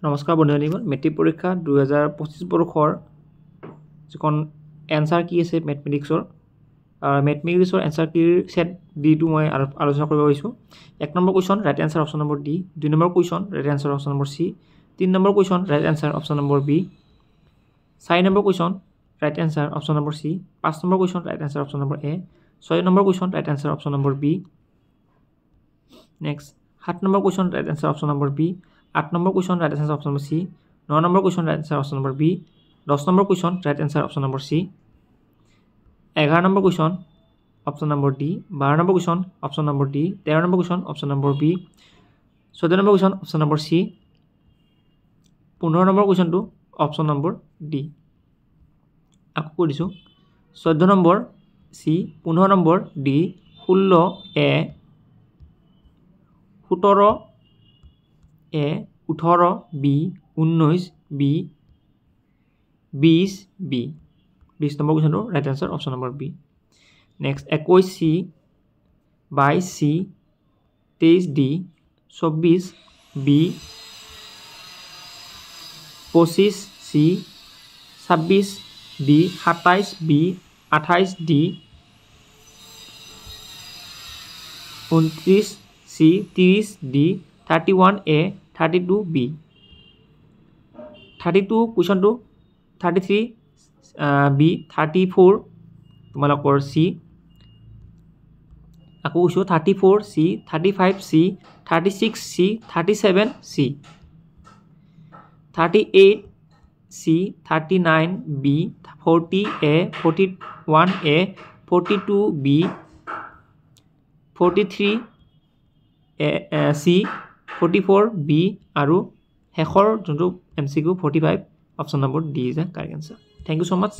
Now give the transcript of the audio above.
নমস্কাৰ বন্ধুসকল মেট্ৰিক পৰীক্ষা 2025 বৰ্ষৰ যিখন এনসাৰ কি আছে মেথমেটিক্সৰ মেথমেটিক্সৰ এনসাৰ কিৰ সেট D2 মই আলোচনা কৰিব গৈছো 1 number question right answer option number D 2 number question right answer option number C 3 number question right answer option number B 4 number question right answer option number C 5 number question right answer option number A 6 number question right answer option number B next 7 number question right answer option number B 8 number question right answer option number C 9 number question right answer option number B 10 number question right answer option number C 11 number question option number D 12 number question option number D 13 number question option number B 14 number question option number C 15 number question to option number D আকো কৰিছো 14 number C 15 number D 16 A 17 A 18 B 19 B 20 B 20 number question right answer option number B next 21 C 22 C 23 D 24 B 25 C 26 D 27 B 28 D 29 C 30 D 31 A 32 B 32 question to 33 B 34 তোমালোকৰ C আকৌ কৈছো 34 C 35 C 36 C 37 C 38 C 39 B 40 A 41 A 42 B 43 C 44 B আৰু হেখৰ যোনটো MCQ 45 option number D is the correct answer. Thank you so much.